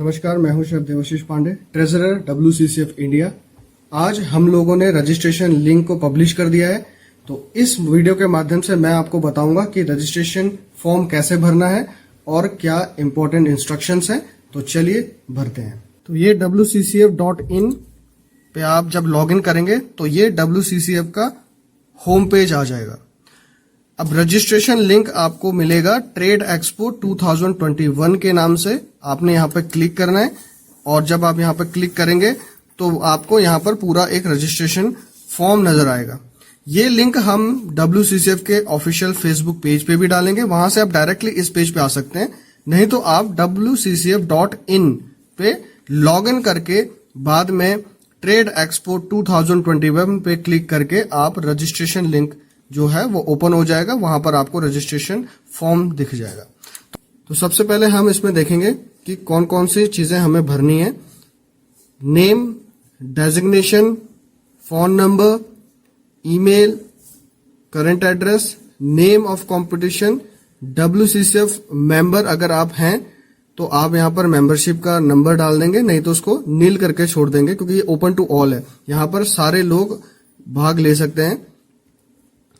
नमस्कार, मैं हूं chef Devashish Pandey, treasurer WCCF India. आज हम लोगों ने रजिस्ट्रेशन लिंक को पब्लिश कर दिया है। तो इस वीडियो के माध्यम से मैं आपको बताऊंगा कि रजिस्ट्रेशन फॉर्म कैसे भरना है और क्या इंपॉर्टेंट इंस्ट्रक्शंस हैं। तो चलिए भरते हैं। तो ये WCCF.in पे आप जब लॉगिन करेंगे तो ये WCCF का होम पेज आ जाएगा। अब रजिस्ट्रेशन लिंक आपको मिलेगा ट्रेड एक्सपो 2021 के नाम से। आपने यहाँ पे क्लिक करना है और जब आप यहाँ पे क्लिक करेंगे तो आपको यहाँ पर पूरा एक रजिस्ट्रेशन फॉर्म नजर आएगा। ये लिंक हम WCCF के ऑफिशियल फेसबुक पेज पे भी डालेंगे, वहां से आप डायरेक्टली इस पेज पे आ सकते हैं। नहीं तो आप WCCF.in पे लॉग इन करके बाद में ट्रेड एक्सपो 2021 पे क्लिक करके आप रजिस्ट्रेशन लिंक जो है वो ओपन हो जाएगा। वहां पर आपको रजिस्ट्रेशन फॉर्म दिख जाएगा। तो सबसे पहले हम इसमें देखेंगे कि कौन कौन सी चीजें हमें भरनी है। Name, designation, phone number, email, current address, name of competition, WCCF member अगर आप हैं तो आप यहां पर मेंबरशिप का नंबर डाल देंगे, नहीं तो उसको नील करके छोड़ देंगे क्योंकि ये ओपन टू ऑल है। यहां पर सारे लोग भाग ले सकते हैं।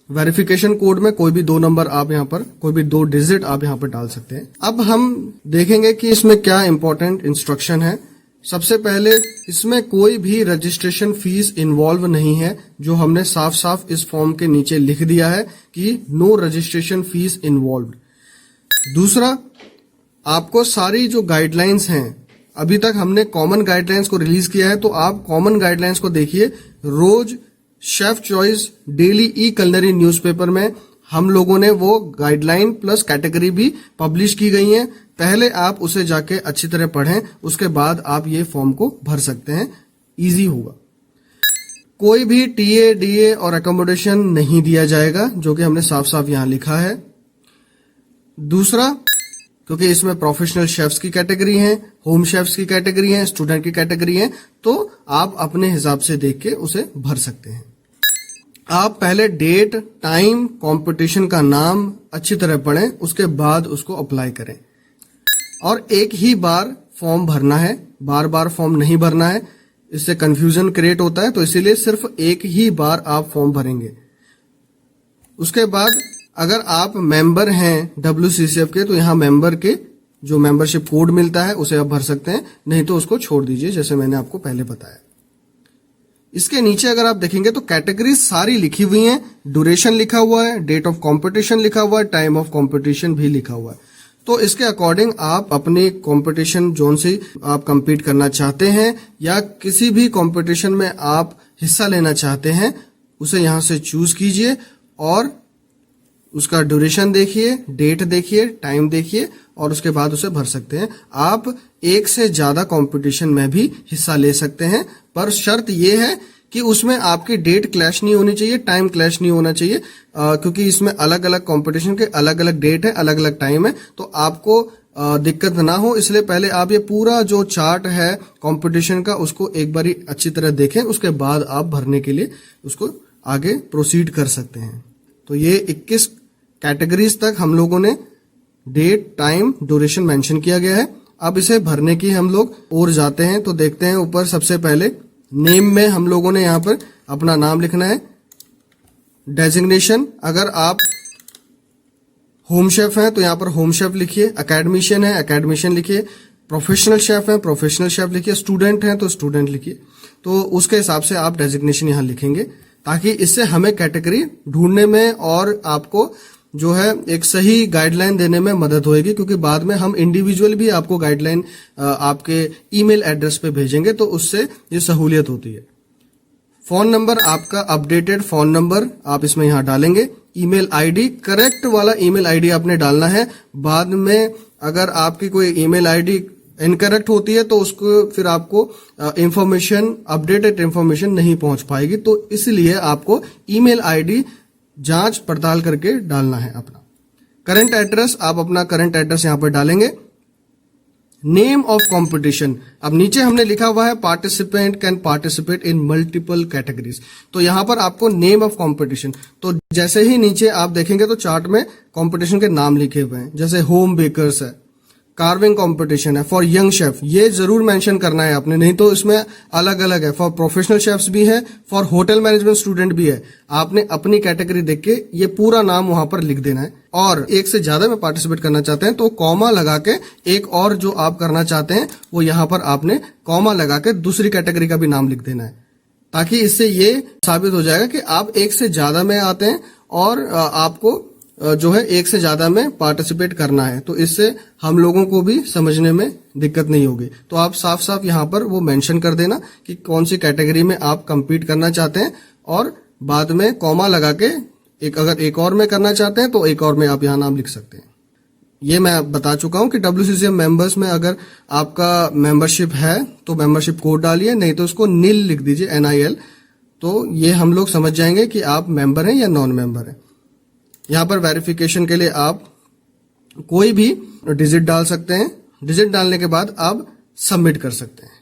वेरिफिकेशन कोड में कोई भी 2 नंबर आप यहाँ पर, कोई भी 2 डिजिट आप यहाँ पर डाल सकते हैं। अब हम देखेंगे कि इसमें क्या इंपॉर्टेंट इंस्ट्रक्शन है। सबसे पहले इसमें कोई भी रजिस्ट्रेशन फीस इन्वॉल्व नहीं है, जो हमने साफ साफ इस फॉर्म के नीचे लिख दिया है कि नो रजिस्ट्रेशन फीस इन्वॉल्व। दूसरा, आपको सारी जो गाइडलाइंस हैं, अभी तक हमने कॉमन गाइडलाइंस को रिलीज किया है, तो आप कॉमन गाइडलाइंस को देखिए। रोज शेफ चॉइस डेली ई-कलनरी न्यूज़पेपर में हम लोगों ने वो गाइडलाइन प्लस कैटेगरी भी पब्लिश की गई है। पहले आप उसे जाके अच्छी तरह पढ़ें, उसके बाद आप ये फॉर्म को भर सकते हैं, इजी होगा। कोई भी टीए, डीए और अकोमोडेशन नहीं दिया जाएगा, जो कि हमने साफ साफ यहां लिखा है। दूसरा, क्योंकि इसमें प्रोफेशनल शेफ्स की कैटेगरी है, होम शेफ्स की कैटेगरी है, स्टूडेंट की कैटेगरी है, तो आप अपने हिसाब से देख के उसे भर सकते हैं। आप पहले डेट, टाइम, कंपटीशन का नाम अच्छी तरह पढ़ें, उसके बाद उसको अप्लाई करें। और एक ही बार फॉर्म भरना है, बार बार फॉर्म नहीं भरना है, इससे कंफ्यूजन क्रिएट होता है। तो इसीलिए सिर्फ एक ही बार आप फॉर्म भरेंगे। उसके बाद अगर आप मेंबर हैं WCCF के तो यहाँ मेंबर के जो मेंबरशिप कोड मिलता है उसे आप भर सकते हैं, नहीं तो उसको छोड़ दीजिए, जैसे मैंने आपको पहले बताया। इसके नीचे अगर आप देखेंगे तो कैटेगरीज सारी लिखी हुई हैं, ड्यूरेशन लिखा हुआ है, डेट ऑफ कंपटीशन लिखा हुआ है, टाइम ऑफ कंपटीशन भी लिखा हुआ है। तो इसके अकॉर्डिंग आप अपने कंपटीशन जोन से आप compete करना चाहते हैं या किसी भी कंपटीशन में आप हिस्सा लेना चाहते हैं, उसे यहां से चूज कीजिए और उसका ड्यूरेशन देखिए, डेट देखिए, टाइम देखिए और उसके बाद उसे भर सकते हैं। आप एक से ज्यादा कंपटीशन में भी हिस्सा ले सकते हैं, पर शर्त यह है कि उसमें आपकी डेट क्लैश नहीं होनी चाहिए, टाइम क्लैश नहीं होना चाहिए, क्योंकि इसमें अलग अलग कंपटीशन के अलग अलग डेट है, अलग अलग टाइम है, तो आपको दिक्कत ना हो। इसलिए पहले आप ये पूरा जो चार्ट है कंपटीशन का उसको एक बारी अच्छी तरह देखें, उसके बाद आप भरने के लिए उसको आगे प्रोसीड कर सकते हैं। तो ये 21 कैटेगरीज तक हम लोगों ने डेट, टाइम, ड्यूरेशन मेंशन किया गया है। अब इसे भरने की हम लोग और जाते हैं तो देखते हैं ऊपर सबसे पहले नेम में हम लोगों ने यहाँ पर अपना नाम लिखना है। डेजिग्नेशन, अगर आप होम शेफ हैं तो यहाँ पर होम शेफ लिखिए, अकेडमिशियन है अकेडमिशियन लिखिए, प्रोफेशनल शेफ है प्रोफेशनल शेफ लिखिए, स्टूडेंट हैं तो स्टूडेंट लिखिए। तो उसके हिसाब से आप डेजिग्नेशन यहाँ लिखेंगे, ताकि इससे हमें कैटेगरी ढूंढने में और आपको जो है एक सही गाइडलाइन देने में मदद होगी, क्योंकि बाद में हम इंडिविजुअल भी आपको गाइडलाइन आपके ईमेल एड्रेस पे भेजेंगे, तो उससे ये सहूलियत होती है। फोन नंबर, आपका अपडेटेड फोन नंबर आप इसमें यहाँ डालेंगे। ईमेल आईडी, करेक्ट वाला ईमेल आईडी आपने डालना है। बाद में अगर आपकी कोई ईमेल आईडी इनकरेक्ट होती है तो उसको फिर आपको इंफॉर्मेशन, अपडेटेड इंफॉर्मेशन नहीं पहुंच पाएगी, तो इसलिए आपको ईमेल आईडी जांच पड़ताल करके डालना है अपना। करंट एड्रेस, आप अपना करंट एड्रेस यहां पर डालेंगे। नेम ऑफ कंपटीशन, अब नीचे हमने लिखा हुआ है participant can participate in multiple categories, तो यहां पर आपको नेम ऑफ कंपटीशन, तो जैसे ही नीचे आप देखेंगे तो चार्ट में कंपटीशन के नाम लिखे हुए हैं, जैसे होम बेकर्स है, कार्विंग कंपटीशन है फॉर यंग शेफ, ये जरूर मेंशन करना है आपने, नहीं तो इसमें अलग अलग है। फॉर प्रोफेशनल शेफ्स भी है, फॉर होटल मैनेजमेंट स्टूडेंट भी है। आपने अपनी कैटेगरी देख के ये पूरा नाम वहां पर लिख देना है। और एक से ज्यादा में पार्टिसिपेट करना चाहते हैं तो कॉमा लगा के एक और जो आप करना चाहते हैं वो यहाँ पर आपने कॉमा लगा के दूसरी कैटेगरी का भी नाम लिख देना है, ताकि इससे ये साबित हो जाएगा कि आप एक से ज्यादा में आते हैं और आपको जो है एक से ज्यादा में पार्टिसिपेट करना है। तो इससे हम लोगों को भी समझने में दिक्कत नहीं होगी। तो आप साफ साफ यहाँ पर वो मेंशन कर देना कि कौन सी कैटेगरी में आप compete करना चाहते हैं, और बाद में कॉमा लगा के अगर एक और में करना चाहते हैं तो एक और में आप यहाँ नाम लिख सकते हैं। ये मैं बता चुका हूँ कि WCCF मेंबर्स में अगर आपका मेंबरशिप है तो मेंबरशिप कोड डालिए, नहीं तो उसको NIL लिख दीजिए, NIL। तो ये हम लोग समझ जाएंगे कि आप मेंबर हैं या नॉन मेंबर हैं। यहाँ पर वेरिफिकेशन के लिए आप कोई भी डिजिट डाल सकते हैं। डिजिट डालने के बाद आप सबमिट कर सकते हैं।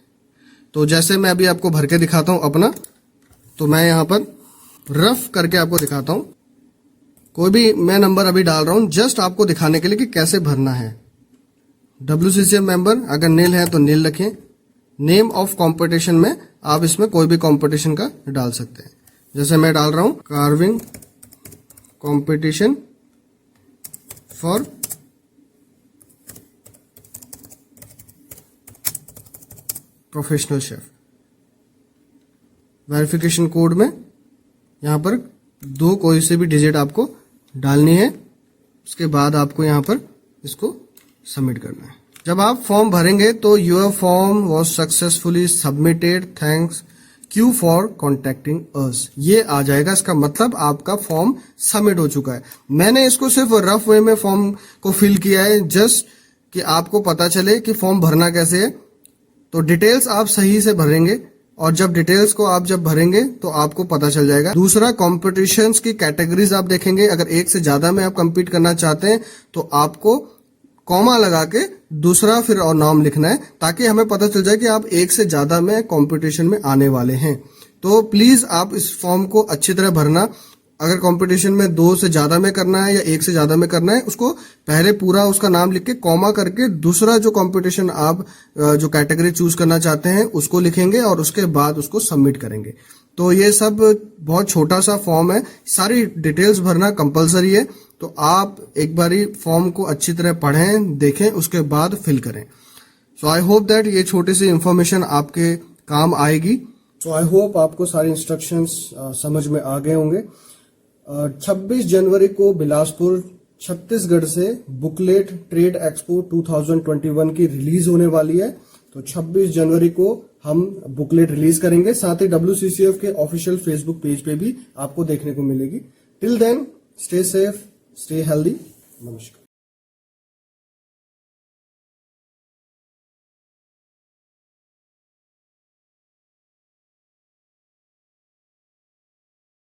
तो जैसे मैं अभी आपको भर के दिखाता हूं अपना, तो मैं यहाँ पर रफ करके आपको दिखाता हूं। कोई भी मैं नंबर अभी डाल रहा हूं जस्ट आपको दिखाने के लिए कि कैसे भरना है। WCCF मेंबर अगर NIL है तो NIL रखें। नेम ऑफ कंपटीशन में आप इसमें कोई भी कंपटीशन का डाल सकते हैं। जैसे मैं डाल रहा हूं carving competition for professional chef. Verification code में यहां पर दो कोई से भी डिजिट आपको डालनी है। उसके बाद आपको यहां पर इसको सबमिट करना है। जब आप फॉर्म भरेंगे तो your form was successfully submitted, thanks क्यू फॉर कॉन्टेक्टिंग अस, ये आ जाएगा। इसका मतलब आपका फॉर्म सबमिट हो चुका है। मैंने इसको सिर्फ रफ वे में फॉर्म को फिल किया है, जस्ट कि आपको पता चले कि फॉर्म भरना कैसे है। तो डिटेल्स आप सही से भरेंगे, और जब डिटेल्स को आप जब भरेंगे तो आपको पता चल जाएगा। दूसरा, कॉम्पिटिशन्स की कैटेगरीज आप देखेंगे। अगर एक से ज्यादा में आप कम्पीट करना चाहते हैं तो आपको कॉमा लगा के दूसरा फिर और नाम लिखना है, ताकि हमें पता चल जाए कि आप एक से ज्यादा में कंपटीशन में आने वाले हैं। तो प्लीज आप इस फॉर्म को अच्छी तरह भरना। अगर कंपटीशन में 2 से ज्यादा में करना है या 1 से ज्यादा में करना है, उसको पहले पूरा उसका नाम लिख के कॉमा करके दूसरा जो कंपटीशन आप जो कैटेगरी चूज करना चाहते हैं उसको लिखेंगे और उसके बाद उसको सबमिट करेंगे। तो ये सब बहुत छोटा सा फॉर्म है, सारी डिटेल्स भरना कंपलसरी है। तो आप एक बारी फॉर्म को अच्छी तरह पढ़ें, देखें, उसके बाद फिल करें। सो आई होप दैट ये छोटी सी इंफॉर्मेशन आपके काम आएगी। सो आई होप आपको सारे इंस्ट्रक्शंस समझ में आ गए होंगे। 26 जनवरी को बिलासपुर छत्तीसगढ़ से बुकलेट ट्रेड एक्सपो 2021 की रिलीज होने वाली है। तो 26 जनवरी को हम बुकलेट रिलीज करेंगे, साथ ही WCCF के ऑफिशियल फेसबुक पेज पे भी आपको देखने को मिलेगी। Till then, stay safe, stay healthy. नमस्कार।